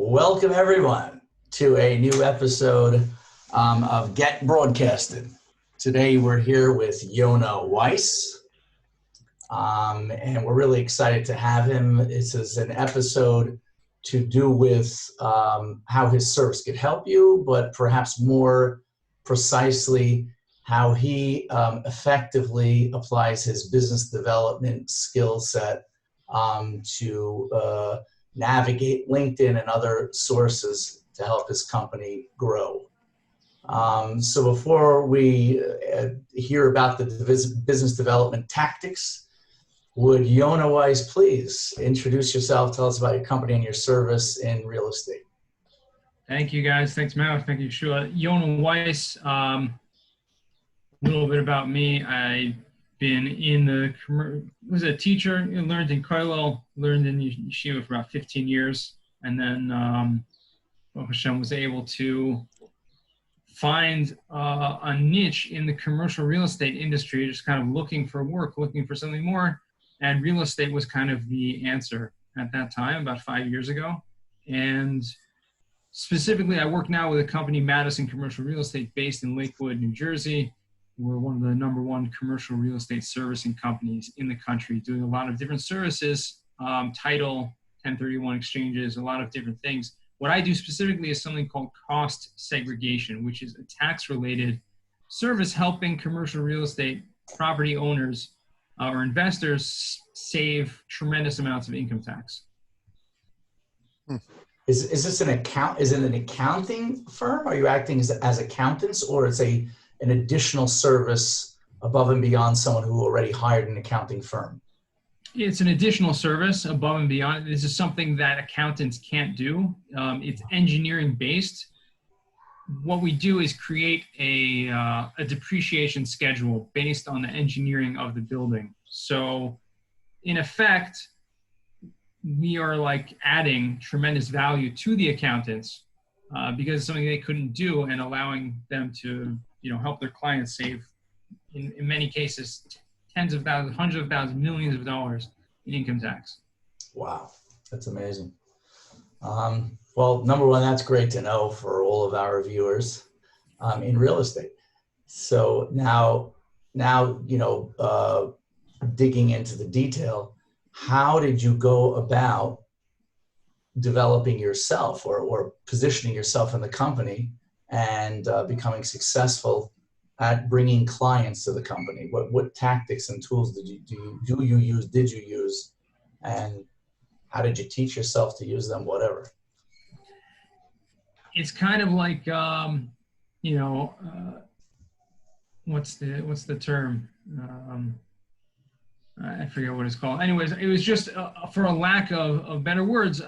Welcome everyone to a new episode of Get Broadcasted. Today we're here with Yonah Weiss, and we're really excited to have him. This is an episode to do with how his service could help you, but perhaps more precisely how he effectively applies his business development skill set to navigate LinkedIn and other sources to help his company grow. So before we hear about the business development tactics, would Yonah Weiss please introduce yourself, tell us about your company and your service in real estate. Thank you guys. Thanks, Matt. Thank you, Sheila. Yonah Weiss, a little bit about me. I've been was a teacher, learned in Kollel, learned in Yeshiva for about 15 years. And then Hashem was able to find a niche in the commercial real estate industry, just kind of looking for work, looking for something more. And real estate was kind of the answer at that time, about 5 years ago. And specifically, I work now with a company, Madison Commercial Real Estate, based in Lakewood, New Jersey. We're one of the #1 commercial real estate servicing companies in the country, doing a lot of different services, title, 1031 exchanges, a lot of different things. What I do specifically is something called cost segregation, which is a tax-related service helping commercial real estate property owners or investors save tremendous amounts of income tax. Is this an accounting firm? Are you acting as accountants, or it's an additional service above and beyond someone who already hired an accounting firm? It's an additional service above and beyond. This is something that accountants can't do. It's engineering based. What we do is create a depreciation schedule based on the engineering of the building. So in effect, we are like adding tremendous value to the accountants because it's something they couldn't do, and allowing them to help their clients save, in many cases, tens of thousands, hundreds of thousands, millions of dollars in income tax. Wow, that's amazing. Well, number one, that's great to know for all of our viewers in real estate. So now, digging into the detail, how did you go about developing yourself or positioning yourself in the company and becoming successful at bringing clients to the company? What tactics and tools did you use, and how did you teach yourself to use them, whatever? It's kind of like, what's the term? I forget what it's called. Anyways, it was just for a lack of better words,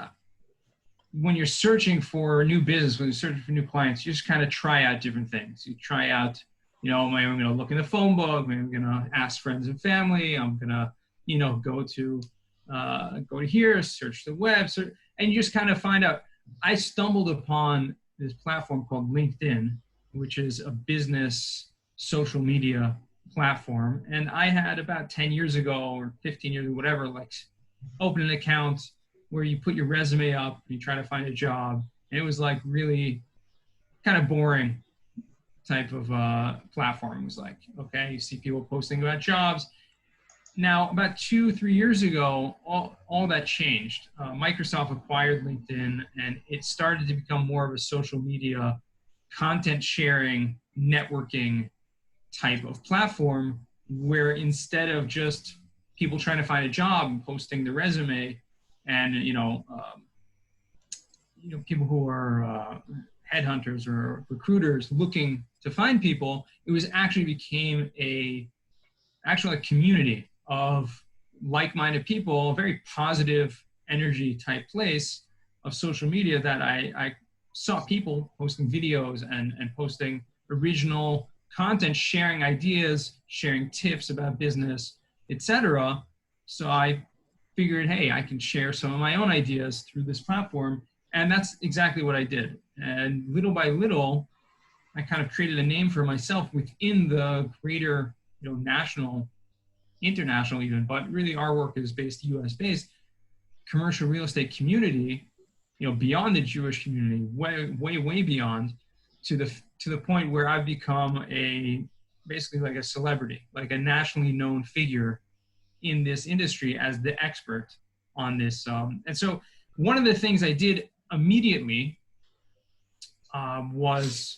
when you're searching for new business, when you're searching for new clients, you just kind of try out different things. You try out, maybe I'm going to look in the phone book, maybe I'm going to ask friends and family, I'm going to, go to here, search the web, and you just kind of find out. I stumbled upon this platform called LinkedIn, which is a business social media platform. And I had about 10 years ago or 15 years, whatever, like open an account where you put your resume up, you try to find a job. And it was like really kind of boring type of platform. It was like, okay, you see people posting about jobs. Now, about 2-3 years ago, all that changed. Microsoft acquired LinkedIn, and it started to become more of a social media content sharing, networking type of platform, where instead of just people trying to find a job and posting their resume, and people who are headhunters or recruiters looking to find people, it was actually became a community of like-minded people, a very positive energy type place of social media that I saw people posting videos and posting original content, sharing ideas, sharing tips about business, etc. So I figured, hey, I can share some of my own ideas through this platform. And that's exactly what I did. And little by little, I kind of created a name for myself within the greater, national, international even, but really our work is based US based commercial real estate community, beyond the Jewish community, way beyond, to the point where I've become basically like a celebrity, like a nationally known figure in this industry as the expert on this. And so one of the things I did immediately was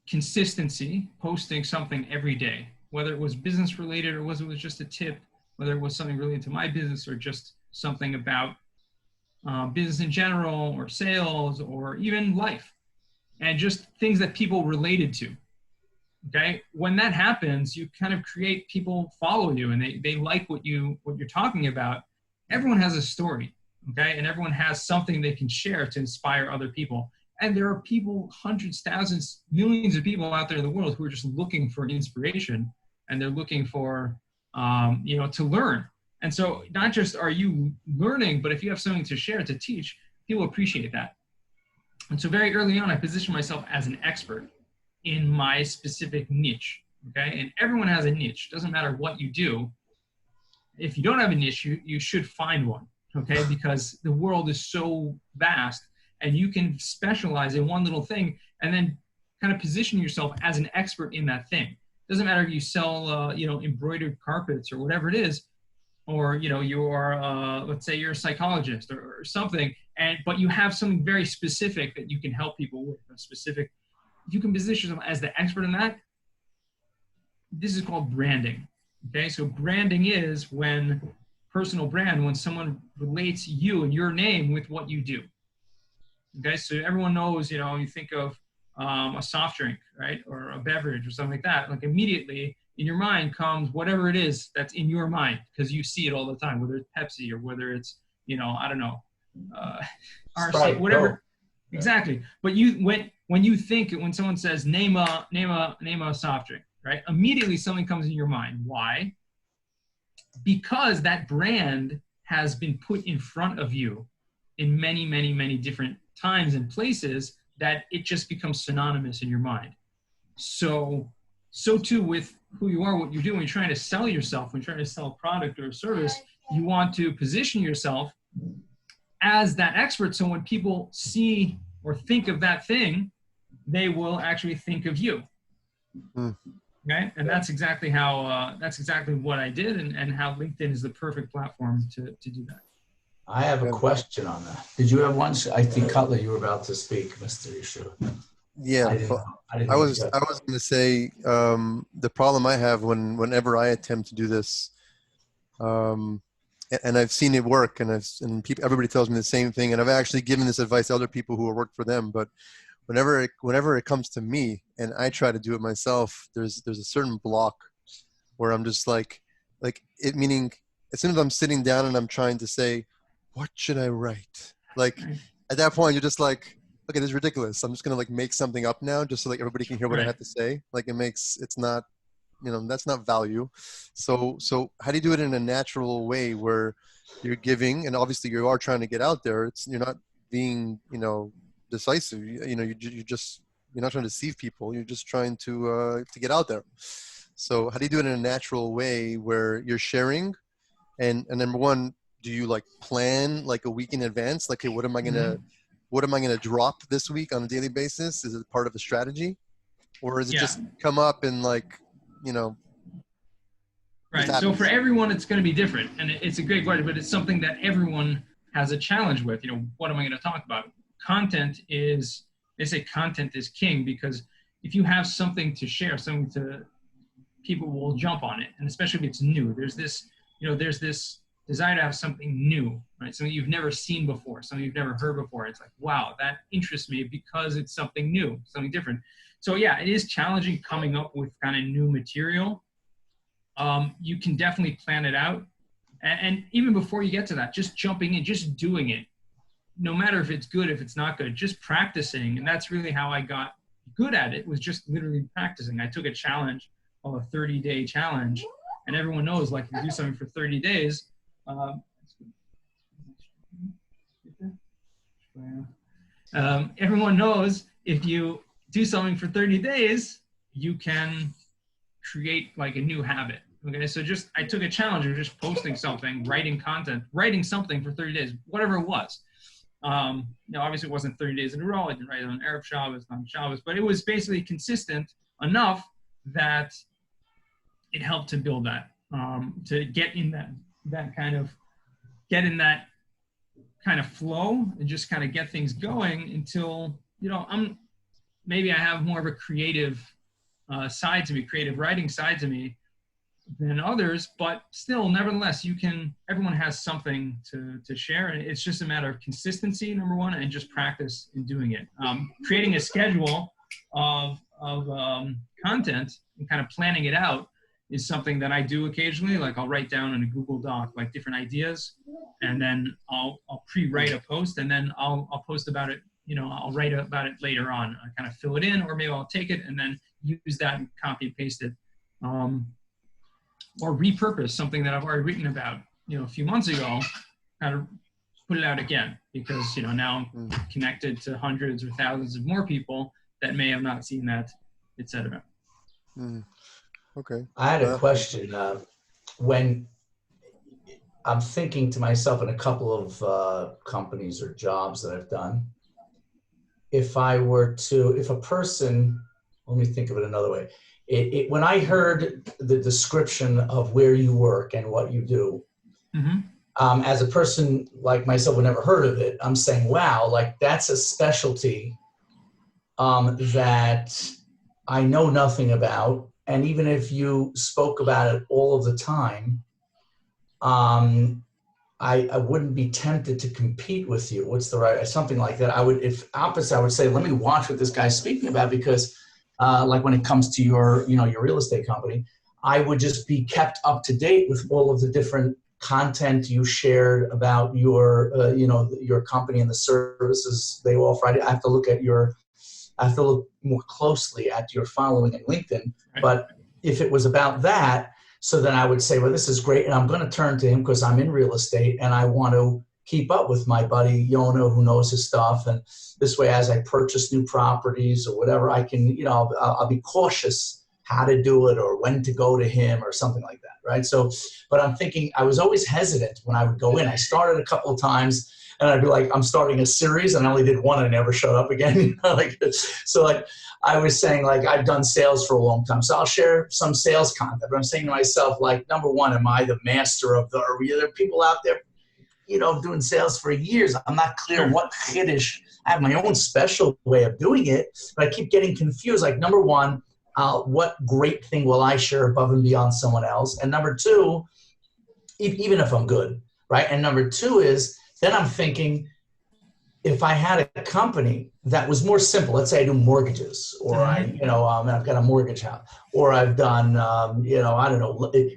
consistency, posting something every day, whether it was business related or whether it was just a tip, whether it was something related to my business or just something about business in general or sales or even life, and just things that people related to. Okay, when that happens, you kind of create people follow you and they like what you're talking about. Everyone has a story, okay, and everyone has something they can share to inspire other people. And there are people, hundreds, thousands, millions of people out there in the world who are just looking for inspiration, and they're looking for, to learn. And so not just are you learning, but if you have something to share, to teach, people appreciate that. And so very early on, I positioned myself as an expert in my specific niche, okay? And everyone has a niche. Doesn't matter what you do. If you don't have a niche, you should find one, okay? Because the world is so vast, and you can specialize in one little thing and then kind of position yourself as an expert in that thing. Doesn't matter if you sell, embroidered carpets or whatever it is, or, you're, let's say you're a psychologist or something, but you have something very specific that you can help people with, if you can position yourself as the expert in that. This is called branding, okay? So branding is when someone relates you and your name with what you do. Okay, so everyone knows, you think of a soft drink, right? Or a beverage or something like that. Like immediately in your mind comes whatever it is that's in your mind, because you see it all the time, whether it's Pepsi or whether it's, I don't know, Sprite, whatever. Coke. Exactly. But when someone says name a soft drink, right? Immediately something comes in your mind. Why? Because that brand has been put in front of you in many, many, many different times and places, that it just becomes synonymous in your mind. So too with who you are, what you're doing. When you're trying to sell yourself, when you're trying to sell a product or a service, you want to position yourself as that expert. So when people see or think of that thing, they will actually think of you. Okay, and that's exactly what I did, and how LinkedIn is the perfect platform to do that. I have a question on that. Did you have one? I think, Cutler, you were about to speak, Mr. Yeshua. Yeah, I was going to say the problem I have whenever I attempt to do this, and I've seen it work, and everybody tells me the same thing, and I've actually given this advice to other people who have worked for them. But whenever it comes to me and I try to do it myself, there's a certain block where I'm just like it. Meaning, as soon as I'm sitting down and I'm trying to say, what should I write? Like at that point, you're just like, okay, this is ridiculous. I'm just going to make something up now just so everybody can hear what I have to say. It's not, that's not value. So how do you do it in a natural way where you're giving, and obviously you are trying to get out there. You're not being, decisive. You're not trying to deceive people. You're just trying to get out there. So how do you do it in a natural way where you're sharing? And number one, do you plan a week in advance? Hey, what am I gonna drop this week on a daily basis? Is it part of a strategy, or is it just come up and Right. So for everyone, it's going to be different, and it's a great question, but it's something that everyone has a challenge with. What am I going to talk about? They say content is king, because if you have something to share, people will jump on it, and especially if it's new. There's this desire to have something new, right? Something you've never seen before, something you've never heard before. It's like, wow, that interests me because it's something new, something different. So yeah, it is challenging coming up with kind of new material. You can definitely plan it out. And even before you get to that, just jumping in, just doing it, no matter if it's good, if it's not good, just practicing. And that's really how I got good at it, was just literally practicing. I took a challenge, a 30-day challenge, and everyone knows, if you do something for 30 days, everyone knows if you do something for 30 days, you can create a new habit. Okay, so I took a challenge of just posting something, writing something for 30 days, whatever it was. Obviously it wasn't 30 days in a row. I didn't write it on Erev Shabbos, on Shabbos, but it was basically consistent enough that it helped to build that, to get in that kind of flow and just kind of get things going until, maybe I have more of a creative side to me, creative writing side to me than others, but still, nevertheless, everyone has something to share, and it's just a matter of consistency, number one, and just practice in doing it. Creating a schedule of content and kind of planning it out is something that I do occasionally. Like I'll write down in a Google Doc like different ideas, and then I'll pre-write a post, and then I'll post about it. I'll write about it later on. I kind of fill it in, or maybe I'll take it and then use that and copy and paste it, or repurpose something that I've already written about, a few months ago, kind of put it out again, because now I'm connected to hundreds or thousands of more people that may have not seen that, etc. Okay. I had a question. When I'm thinking to myself in a couple of companies or jobs that I've done, if a person, let me think of it another way. When I heard the description of where you work and what you do, as a person like myself who never heard of it, I'm saying, wow, like that's a specialty that I know nothing about. And even if you spoke about it all of the time, I wouldn't be tempted to compete with you. Something like that. I would say, let me watch what this guy's speaking about, because like when it comes to your real estate company, I would just be kept up to date with all of the different content you shared about your company and the services they offer. I have to look more closely at your following in LinkedIn. But if it was about that, so then I would say, well, this is great. And I'm going to turn to him because I'm in real estate and I want to keep up with my buddy Yonah, who knows his stuff. And this way, as I purchase new properties or whatever, I can, I'll be cautious how to do it or when to go to him or something like that. Right. So, but I'm thinking, I was always hesitant when I would go in. I started a couple of times and I'd be like, I'm starting a series, and I only did one and never showed up again. I was saying, like, I've done sales for a long time, so I'll share some sales content. But I'm saying to myself, like, number one, am I the master of are there people out there, doing sales for years? I'm not clear what chiddush. I have my own special way of doing it, but I keep getting confused. Like, number one, what great thing will I share above and beyond someone else? And number two, even if I'm good, right? And number two is, then I'm thinking, if I had a company that was more simple, let's say I do mortgages, or I've got a mortgage house, or I've done,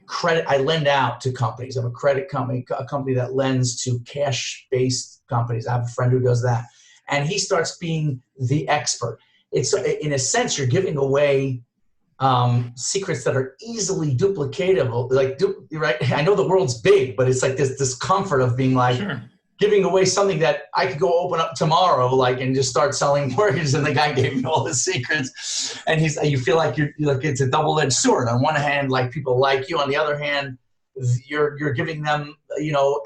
credit. I lend out to companies. I'm a credit company, a company that lends to cash-based companies. I have a friend who does that, and he starts being the expert. It's, in a sense, you're giving away secrets that are easily duplicatable. Right? I know the world's big, but it's like this discomfort of being like, giving away something that I could go open up tomorrow, and just start selling mortgages, and the guy gave me all the secrets, and you feel like you're like, it's a double-edged sword. On one hand, like, people like you. On the other hand, you're giving them,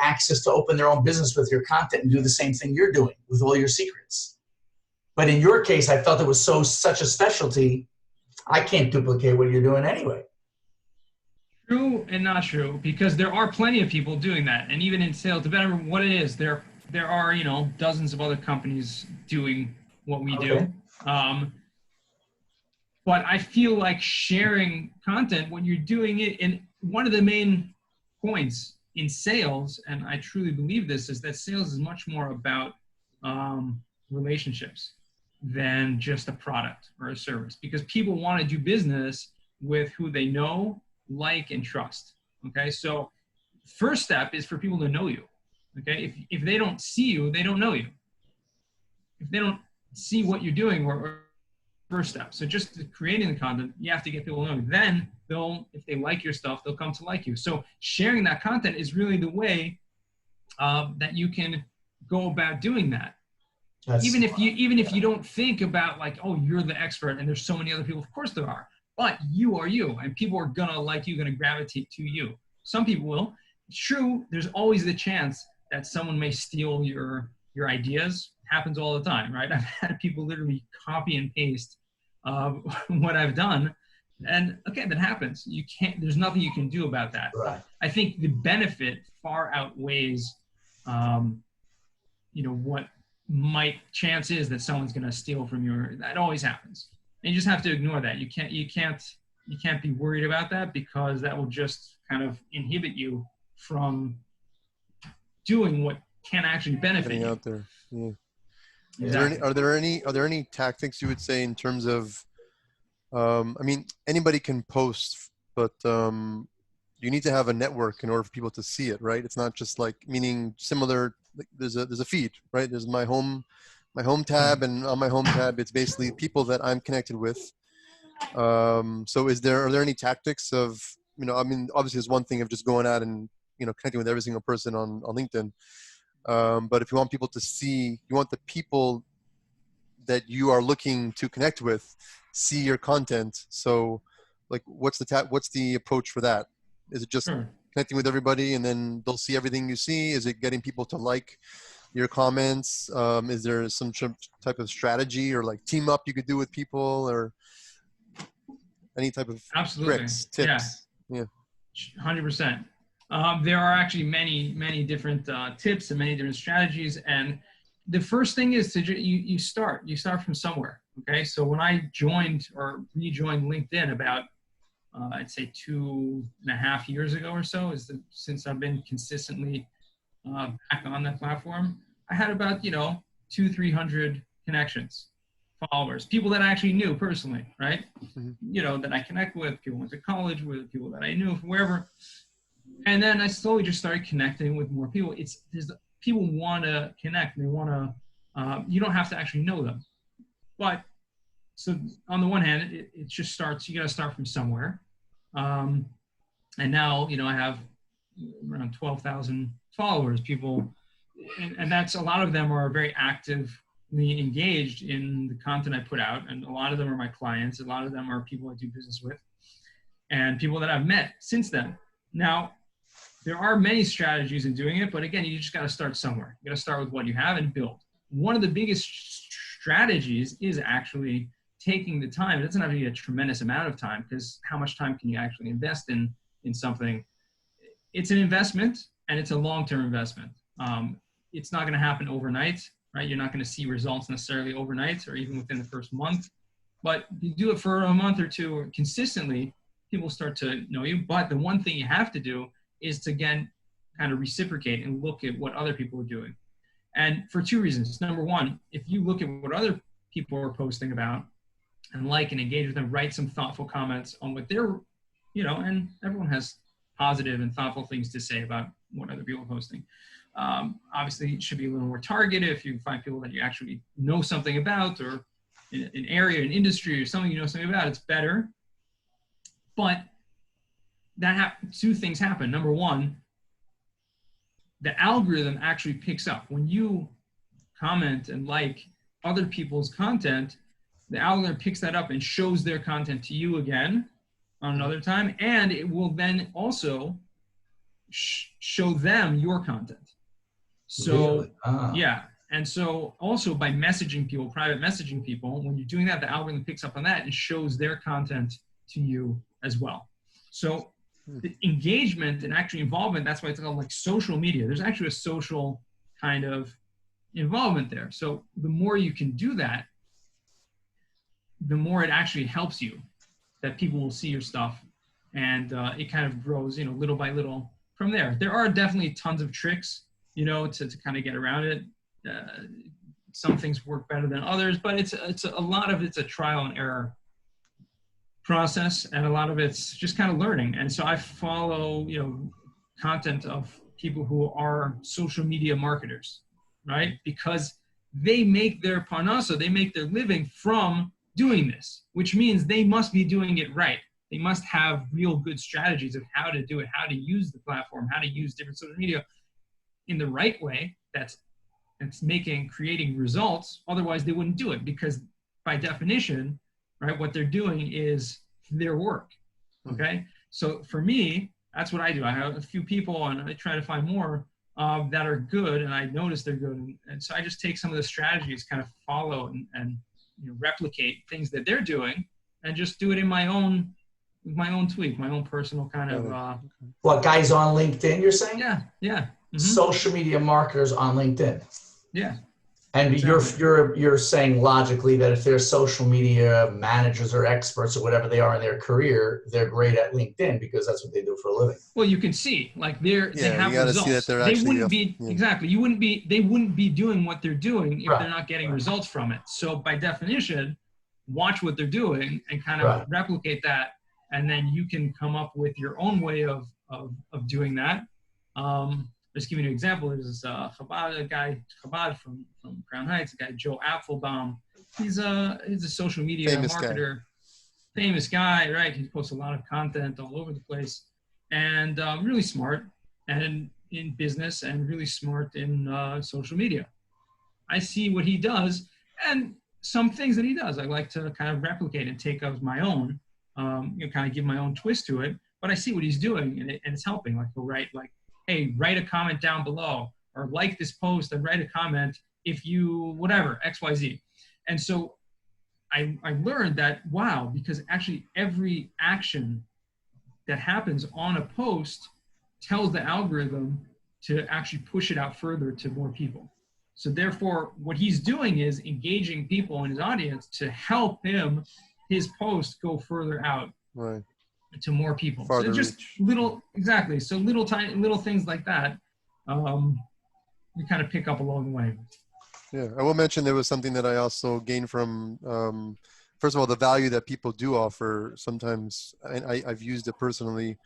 access to open their own business with your content and do the same thing you're doing with all your secrets. But in your case, I felt it was such a specialty, I can't duplicate what you're doing anyway. True and not true, because there are plenty of people doing that, and even in sales, depending on what it is, there are dozens of other companies doing what we do. But I feel like sharing content when you're doing it, and one of the main points in sales, and I truly believe this, is that sales is much more about relationships than just a product or a service, because people want to do business with who they know, like, and trust. Okay, so first step is for people to know you. Okay, if they don't see you, they don't know you. If they don't see what you're doing, or first step. So just creating the content, you have to get people to know you. Then if they like your stuff, they'll come to like you. So sharing that content is really the way that you can go about doing that. Even if you don't think about, like, oh, you're the expert and there's so many other people. Of course there are. But you are you, and people are gonna like you, gonna gravitate to you. Some people will. It's true, there's always the chance that someone may steal your your ideas. Happens all the time, right? I've had people literally copy and paste what I've done. And okay, that happens. There's nothing you can do about that. Right. I think the benefit far outweighs, what chance is that someone's going to steal from that always happens. And you just have to ignore that. You can't be worried about that, because that will just kind of inhibit you from doing what can actually benefit Getting you. out there. Yeah. Exactly. Are there any tactics you would say in terms of, I mean, anybody can post, but you need to have a network in order for people to see it, right? It's not just like, meaning similar, like there's a feed, right? There's my home tab, and on my home tab, it's basically people that I'm connected with. So are there any tactics of, I mean, obviously there's one thing of just going out and, connecting with every single person on LinkedIn. But if you want people to see, you want the people that you are looking to connect with see your content. So like, what's the approach for that? Is it just connecting with everybody and then they'll see everything you see? Is it getting people to like your comments? Is there some type of strategy or like team up you could do with people, or any type of tricks, tips? Yeah. 100%. There are actually many different tips and many different strategies. And the first thing is you start from somewhere. Okay. So when I joined or rejoined LinkedIn about, I'd say 2.5 years ago or so, since I've been consistently back on that platform, I had about, 200-300 connections, followers, people that I actually knew personally, right? Mm-hmm. That I connect with, people I went to college with, people that I knew from wherever. And then I slowly just started connecting with more people. People want to connect. They want to, you don't have to actually know them. But so on the one hand, it just starts, you got to start from somewhere. And now, I have around 12,000 followers, people, and that's, a lot of them are very actively engaged in the content I put out. And a lot of them are my clients. A lot of them are people I do business with and people that I've met since then. Now, there are many strategies in doing it, but again, you just got to start somewhere. You got to start with what you have and build. One of the biggest strategies is actually taking the time. It doesn't have to be a tremendous amount of time, because how much time can you actually invest in something? It's an investment, and it's a long-term investment. It's not going to happen overnight, right? You're not going to see results necessarily overnight or even within the first month, but you do it for a month or two or consistently, people start to know you. But the one thing you have to do is to, again, kind of reciprocate and look at what other people are doing. And for two reasons. Number one, if you look at what other people are posting about and like and engage with them, write some thoughtful comments on what they're, and everyone has positive and thoughtful things to say about what other people are posting. Obviously, it should be a little more targeted. If you find people that you actually know something about, or an area, an industry, or something you know something about, it's better. But two things happen. Number one, the algorithm actually picks up. When you comment and like other people's content, the algorithm picks that up and shows their content to you again on another time, and it will then also show them your content. So, really? Yeah. And so also by messaging people, private messaging people, when you're doing that, the algorithm picks up on that and shows their content to you as well. So the engagement and actually involvement, that's why it's called like social media. There's actually a social kind of involvement there. So the more you can do that, the more it actually helps you, that people will see your stuff, and it kind of grows, little by little from there. There are definitely tons of tricks, to kind of get around it. Some things work better than others, but it's a lot of it's a trial and error process, and a lot of it's just kind of learning. And so I follow, content of people who are social media marketers, right? Because they make their parnasa, they make their living from doing this, which means they must be doing it right. They must have real good strategies of how to do it, how to use the platform, how to use different social media in the right way that's creating results. Otherwise they wouldn't do it, because by definition, right, what they're doing is their work. Okay. So for me, that's what I do. I have a few people, and I try to find more that are good, and I notice they're good, and so I just take some of the strategies, kind of follow and replicate things that they're doing, and just do it in my own tweak, my own personal kind of. What, guys on LinkedIn? You're saying? Yeah. Mm-hmm. Social media marketers on LinkedIn. Yeah. And exactly. you're saying logically that if they're social media managers or experts or whatever they are in their career, they're great at LinkedIn because that's what they do for a living. Well, you can see, like, they have you results. See that they're they actually wouldn't be exactly. They wouldn't be doing what they're doing if they're not getting results from it. So by definition, watch what they're doing and kind of replicate that, and then you can come up with your own way of doing that. Just give you an example. There's a guy from Crown Heights, a guy, Joe Apfelbaum. He's a social media marketer, famous guy, right? He posts a lot of content all over the place, and really smart and in business, and really smart in social media. I see what he does, and some things that he does, I like to kind of replicate and take as my own, kind of give my own twist to it. But I see what he's doing, and it's helping. Like, he'll write, like, hey, write a comment down below, or like this post and write a comment if you, whatever, X, Y, Z. And so I learned that, wow, because actually every action that happens on a post tells the algorithm to actually push it out further to more people. So therefore, what he's doing is engaging people in his audience to help his post go further out. Right. To more people. Farther So just reach. So little things like that, you kind of pick up along the way. Yeah, I will mention there was something that I also gained from, first of all, the value that people do offer. Sometimes, and I've used it personally.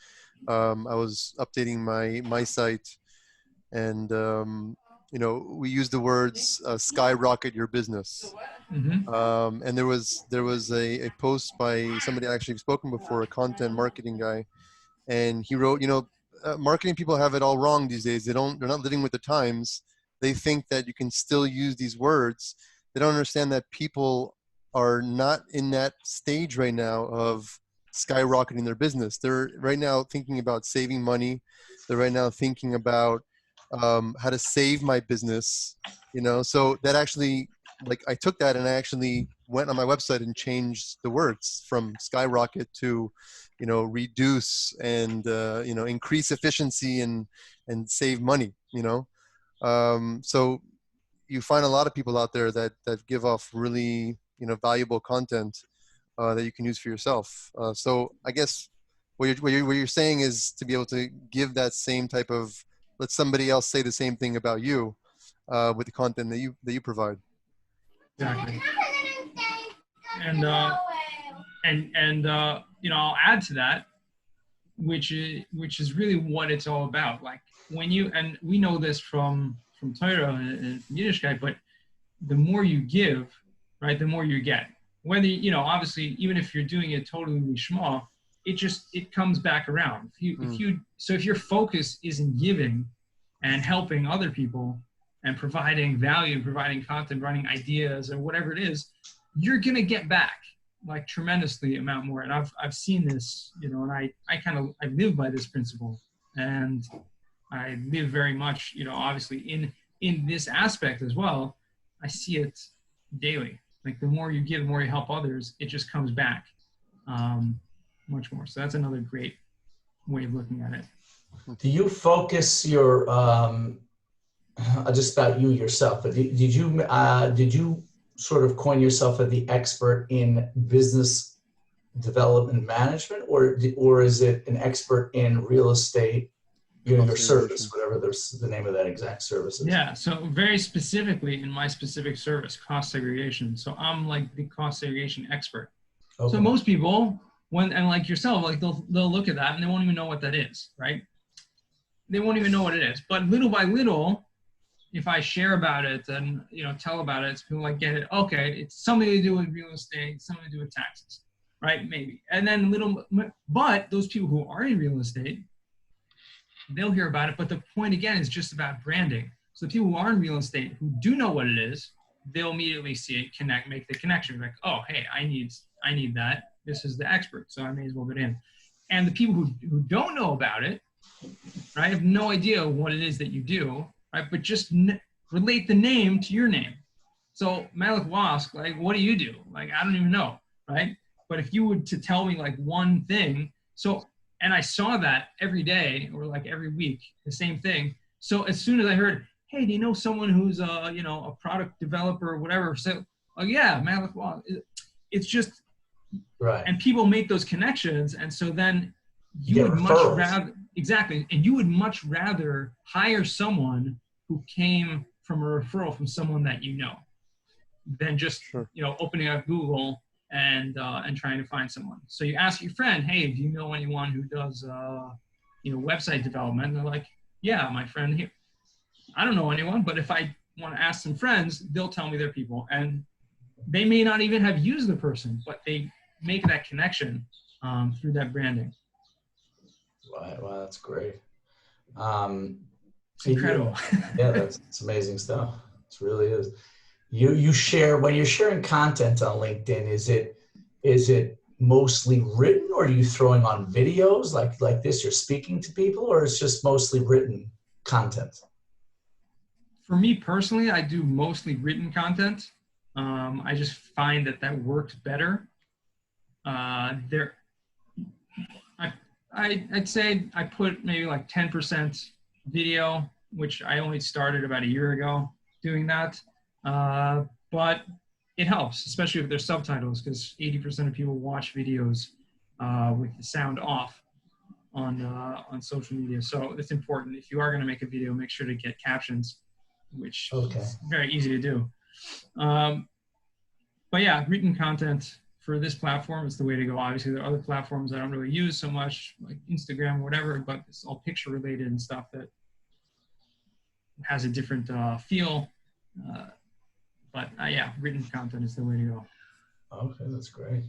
I was updating my site, and we use the words skyrocket your business. Mm-hmm. And there was a post by somebody I actually spoken before, a content marketing guy, and he wrote, marketing people have it all wrong these days. They're not living with the times. They think that you can still use these words. They don't understand that people are not in that stage right now of skyrocketing their business. They're right now thinking about saving money. They're right now thinking about how to save my business, so that actually, like, I took that and I actually went on my website and changed the words from skyrocket to, reduce and, increase efficiency and save money, so you find a lot of people out there that give off really, valuable content that you can use for yourself. So I guess what you're saying is to be able to give that same type of, let somebody else say the same thing about you with the content that you provide. Exactly. And I'll add to that, which is really what it's all about. Like, when and we know this from Torah and from Yiddishkeit, but the more you give, right, the more you get. Whether, obviously, even if you're doing it totally lishma, it comes back around. If your focus is in giving and helping other people and providing value, providing content, running ideas, or whatever it is, you're gonna get back, like, tremendously amount more. And I've seen this, and I live by this principle, and I live very much, obviously in this aspect as well. I see it daily. Like, the more you give, the more you help others, it just comes back much more. So that's another great way of looking at it. Do you focus your just about you yourself, but did you sort of coin yourself as the expert in business development management, or is it an expert in real estate, your service, whatever the name of that exact service is? Yeah, so very specifically in my specific service, cost segregation. So I'm like the cost segregation expert. Okay. So most people, and like yourself, like they'll look at that and they won't even know what that is, right? They won't even know what it is. But little by little, if I share about it and tell about it, people like get it. Okay, it's something to do with real estate, something to do with taxes, right? Maybe. And then but those people who are in real estate, they'll hear about it. But the point again is just about branding. So the people who are in real estate who do know what it is, they'll immediately see it, make the connection. Like, oh, hey, I need that. This is the expert, so I may as well get in. And the people who don't know about it, Right? I have no idea what it is that you do, right? But just relate the name to your name. So Malik Wask, like, what do you do? Like, I don't even know, right? But if you would to tell me like one thing, and I saw that every day or like every week, the same thing. So as soon as I heard, hey, do you know someone who's a product developer or whatever? So, oh yeah, Malik Wask. It's just, Right. and people make those connections, and so then You would get much referrals. rather, exactly, and you would much rather hire someone who came from a referral from someone that you know than just opening up Google and trying to find someone. So you ask your friend, hey, do you know anyone who does website development? And they're like, yeah, my friend here. I don't know anyone, but if I want to ask some friends, they'll tell me their people, and they may not even have used the person, but they make that connection through that branding. Wow, that's great. It's incredible. Yeah, it's amazing stuff. It really is. You share, when you're sharing content on LinkedIn, is it mostly written, or are you throwing on videos like this? You're speaking to people, or it's just mostly written content? For me personally, I do mostly written content. I just find that works better. I'd say I put maybe like 10% video, which I only started about a year ago doing that. But it helps, especially if there's subtitles, because 80% of people watch videos with the sound off on social media. So it's important. If you are going to make a video, make sure to get captions, which is very easy to do. But yeah, written content for this platform is the way to go. Obviously, there are other platforms I don't really use so much, like Instagram or whatever, but it's all picture related and stuff that has a different feel. But yeah, written content is the way to go. Okay, that's great.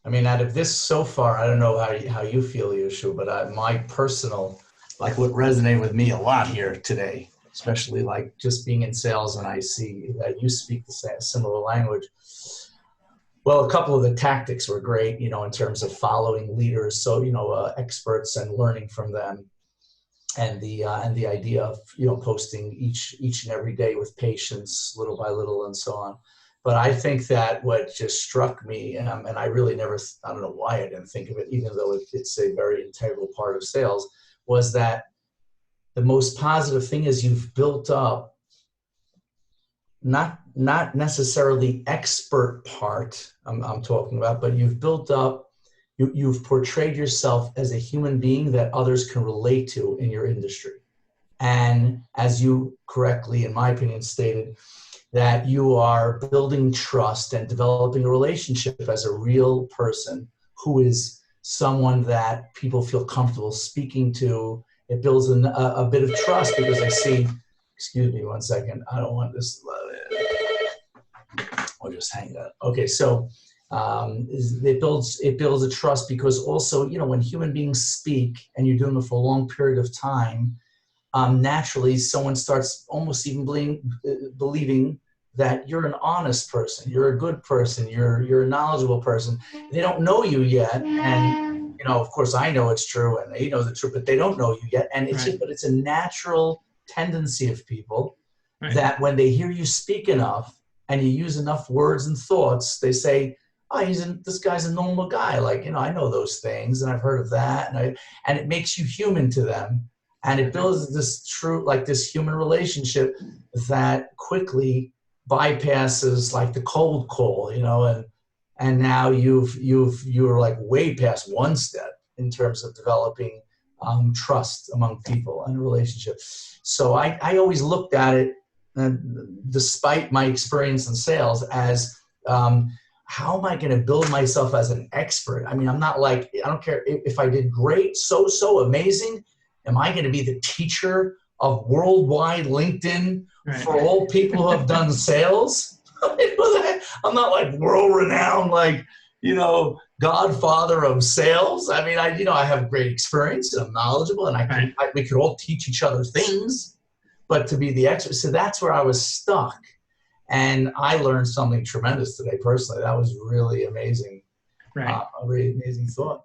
I mean, out of this so far, I don't know how you feel, Yeshua, but my personal, like what resonated with me a lot here today, especially like just being in sales, and I see that you speak the same, similar language. Well, a couple of the tactics were great, in terms of following leaders, so experts and learning from them, and the idea of posting each and every day with patience, little by little, and so on. But I think that what just struck me, and I really never, I don't know why I didn't think of it, even though it's a very integral part of sales, was that the most positive thing is you've built up, not necessarily expert part I'm talking about, but you've built up, you've portrayed yourself as a human being that others can relate to in your industry. And as you correctly, in my opinion, stated, that you are building trust and developing a relationship as a real person who is someone that people feel comfortable speaking to. It builds a bit of trust, because I see, excuse me one second, I don't want this, I'll just hang that. Okay, so it builds a trust, because also, when human beings speak and you're doing it for a long period of time, naturally someone starts almost even believing that you're an honest person, you're a good person, you're a knowledgeable person. They don't know you yet, and of course I know it's true, and they know the truth, but they don't know you yet. And it's a natural tendency of people that when they hear you speak enough and you use enough words and thoughts, they say, oh, this guy's a normal guy. Like, I know those things, and I've heard of that, and it makes you human to them. And it builds this human relationship that quickly bypasses like the cold call, and now you're like way past one step in terms of developing trust among people and a relationship. So I always looked at it, despite my experience in sales, as how am I going to build myself as an expert? I mean, I don't care if I did great, so amazing. Am I going to be the teacher of worldwide LinkedIn for all people who have done sales? I'm not like world-renowned, godfather of sales. I mean, I have great experience, and I'm knowledgeable, and we could all teach each other things, but to be the expert, so that's where I was stuck. And I learned something tremendous today personally. That was really amazing. A really amazing thought.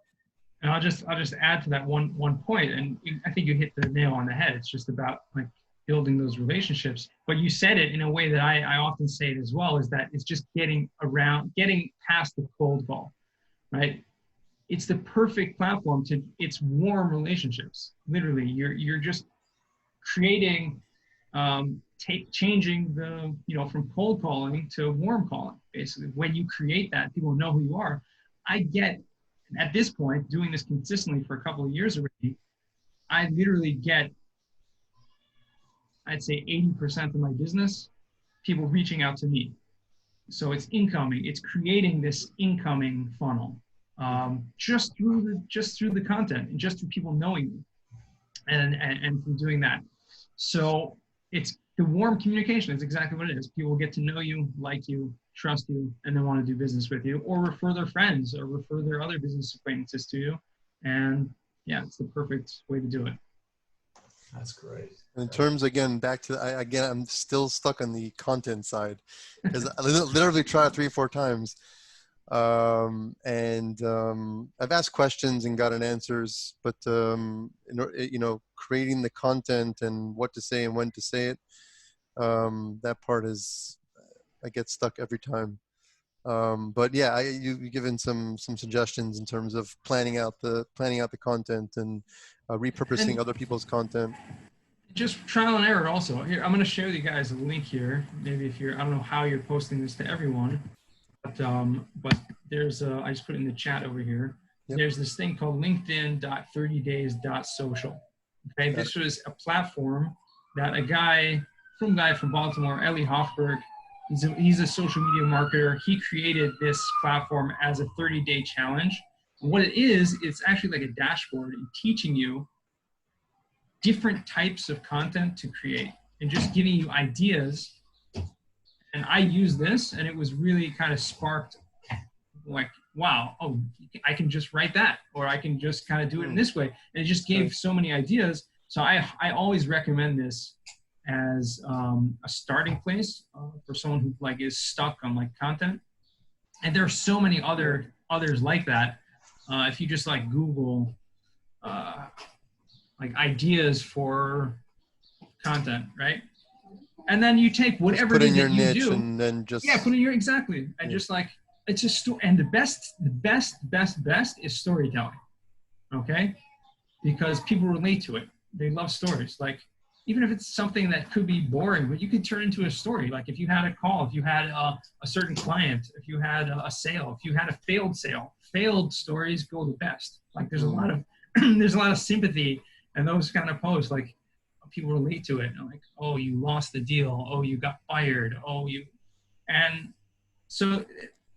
And I'll just add to that one point, and I think you hit the nail on the head. It's just about like building those relationships. But you said it in a way that I often say it as well, is that it's just getting past the cold call, right? It's the perfect platform it's warm relationships. Literally, you're just creating, changing the, from cold calling to warm calling. Basically, when you create that, people know who you are. I get, at this point, doing this consistently for a couple of years already, I literally get, I'd say 80% of my business, people reaching out to me. So it's incoming. It's creating this incoming funnel, just through the content and just through people knowing me, and through doing that. So it's the warm communication. It's exactly what it is. People get to know you, like you, trust you, and then want to do business with you, or refer their friends, or refer their other business acquaintances to you. And yeah, it's the perfect way to do it. That's great. In terms, again, back to, I'm still stuck on the content side, because I literally tried 3 or 4 times. I've asked questions and gotten answers, but, creating the content and what to say and when to say it, that part is, I get stuck every time. But yeah, you've given some suggestions in terms of planning out the content and repurposing other people's content. Just trial and error also. Here, I'm going to share with you guys a link here. Maybe if I don't know how you're posting this to everyone, but there's I just put it in the chat over here. Yep. There's this thing called linkedin.30days.social. Okay, this was a platform that a guy from Baltimore, Ellie Hoffberg, he's a social media marketer. He created this platform as a 30-day challenge. And what it is, it's actually like a dashboard teaching you different types of content to create and just giving you ideas. And I used this, and it was really kind of sparked like, wow, oh, I can just write that, or I can just kind of do it in this way. And it just gave so many ideas. So I always recommend this as a starting place for someone who like is stuck on like content. And there are so many others like that. If you just like Google like ideas for content, right? And then you take whatever it is that you do, and then just put in your exactly, and just like it's a story. And the best is storytelling, okay? Because people relate to it. They love stories. Like even if it's something that could be boring, but you could turn into a story. Like if you had a call, if you had a certain client, if you had a sale, if you had a failed sale, failed stories go the best. Like there's a lot of sympathy. And those kind of posts, like people relate to it. And like, oh, you lost the deal. Oh, you got fired. And so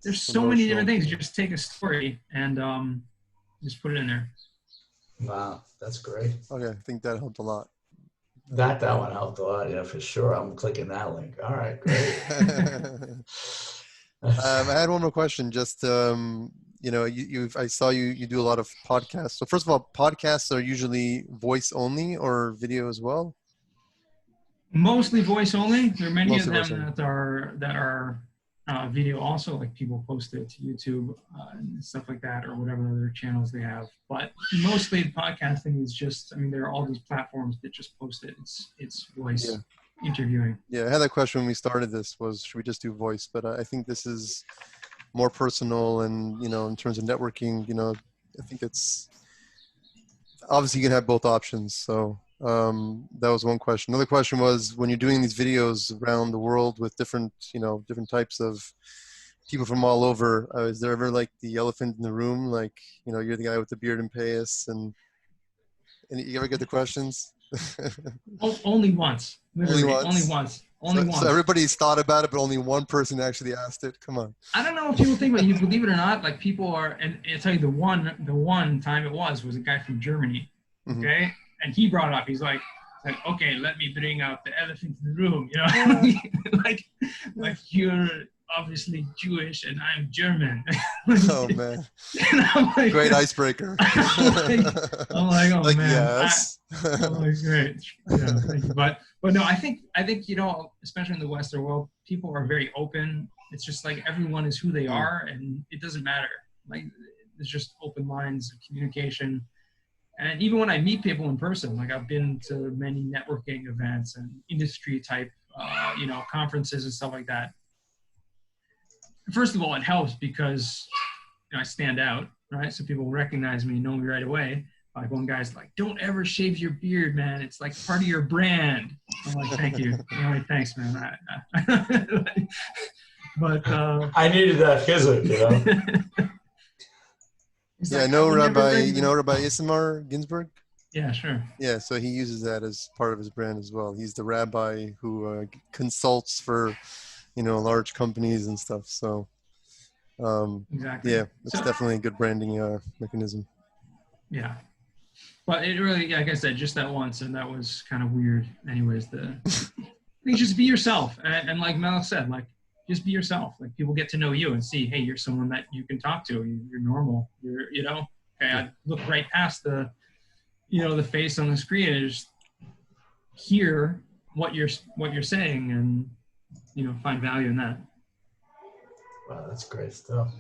there's so many different things. You just take a story and just put it in there. Wow, that's great. Okay, I think that helped a lot. That one helped a lot, yeah, for sure. I'm clicking that link. All right, great. I had one more question. Just I saw you do a lot of podcasts. So first of all, podcasts are usually voice only or video as well? Mostly voice only. There are many of them that are video also, like people post it to YouTube and stuff like that, or whatever other channels they have. But mostly podcasting is just, there are all these platforms that just post it. It's voice interviewing. Yeah, I had that question when we started this, was should we just do voice? But I think this is more personal, and in terms of networking, I think it's obviously you can have both options. So that was one question. Another question was, when you're doing these videos around the world with different types of people from all over, is there ever like the elephant in the room, like you're the guy with the beard and payas, and you ever get the questions? Only once. Literally, only once. So everybody's thought about it, but only one person actually asked it. Come on. I don't know if people think, but you believe it or not, like people are, and I'll tell you the one time it was a guy from Germany, okay? Mm-hmm. And he brought it up. He's like, okay, let me bring out the elephant in the room, like you're obviously Jewish and I'm German. Oh man. And I'm like, great icebreaker. I'm like, oh man. Yes. I'm like, great. Yeah, thank you. But no, I think especially in the Western world, people are very open. It's just like everyone is who they are, and it doesn't matter. Like there's just open lines of communication. And even when I meet people in person, like I've been to many networking events and industry type, conferences and stuff like that. First of all, it helps because I stand out, right? So people recognize me, know me right away. Like one guy's like, "Don't ever shave your beard, man. It's like part of your brand." I'm like, "Thank you." I'm like, "Thanks, man." But I needed that physic, Yeah, I know Rabbi Isamar Ginsburg? Yeah, sure. Yeah, so he uses that as part of his brand as well. He's the rabbi who consults for, large companies and stuff. So, exactly. Yeah, it's definitely a good branding mechanism. Yeah. But it really, like I said, just that once, and that was kind of weird. Anyways, I think just be yourself. And like Mel said, like, just be yourself. Like people get to know you and see, hey, you're someone that you can talk to. You're normal. Okay, I look right past the face on the screen and just hear what you're saying and, find value in that. Wow, that's great stuff.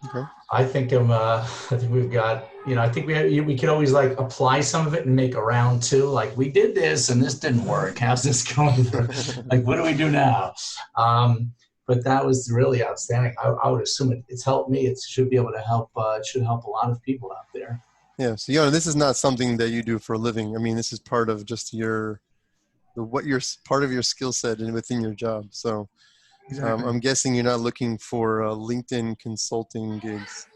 Okay. I think we've got, I think we could always like apply some of it and make a round two. Like we did this and this didn't work. How's this going through? Like, what do we do now? But that was really outstanding. I would assume it's helped me. It should be able to help. It should help a lot of people out there. Yeah. So, this is not something that you do for a living. I mean, this is part of just part of your skill set and within your job. So, exactly. I'm guessing you're not looking for LinkedIn consulting gigs.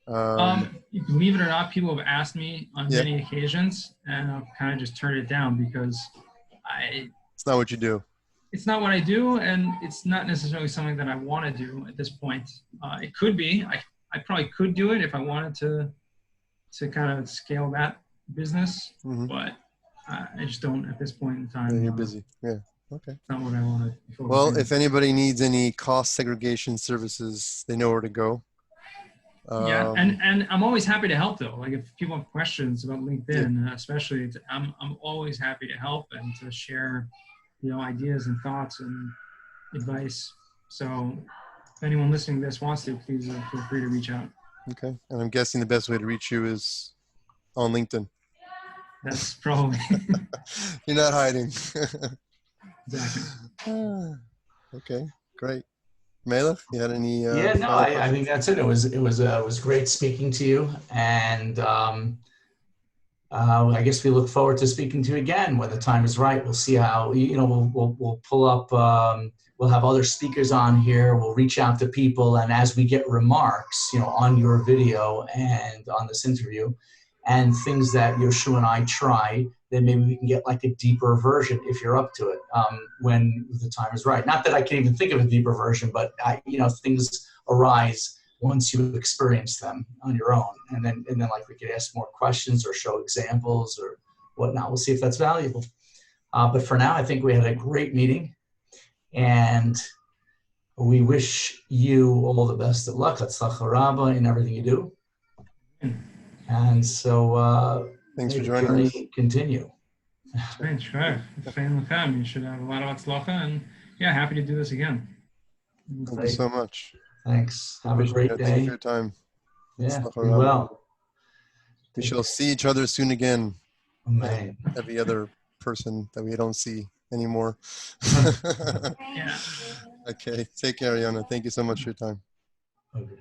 Believe it or not, people have asked me on many occasions, and I've kind of just turned it down because it's not what you do. It's not what I do, and it's not necessarily something that I want to do at this point. It could be. I probably could do it if I wanted to kind of scale that business, but I just don't at this point in time. Yeah, you're busy. Yeah. Okay. It's not what I want to. Well, if anybody needs any cost segregation services, they know where to go. Yeah, and I'm always happy to help though. Like if people have questions about LinkedIn, especially, I'm always happy to help and to share, ideas and thoughts and advice. So if anyone listening to this wants to, please feel free to reach out. Okay, and I'm guessing the best way to reach you is on LinkedIn. That's probably. You're not hiding. Exactly. Okay, great. Melech, you had any? I think that's it. It was great speaking to you, and I guess we look forward to speaking to you again when the time is right. We'll see how we'll pull up. We'll have other speakers on here. We'll reach out to people, and as we get remarks, on your video and on this interview, and things that Yoshua and I try, then maybe we can get like a deeper version if you're up to it when the time is right. Not that I can even think of a deeper version, but things arise once you experience them on your own. And then like we could ask more questions or show examples or whatnot. We'll see if that's valuable. But for now, I think we had a great meeting and we wish you all the best of luck. Hatzlacha Rabba in everything you do. And so thanks for joining us. Continue. Thanks, sure. You should have a lot of hatzlacha, and happy to do this again. Thank you so much. Thanks. Have a great day. Thank you for your time. Yeah, be well. We shall see each other soon again. Amen. Every other person that we don't see anymore. Yeah. Okay. Take care, Yonah. Thank you so much for your time. Okay.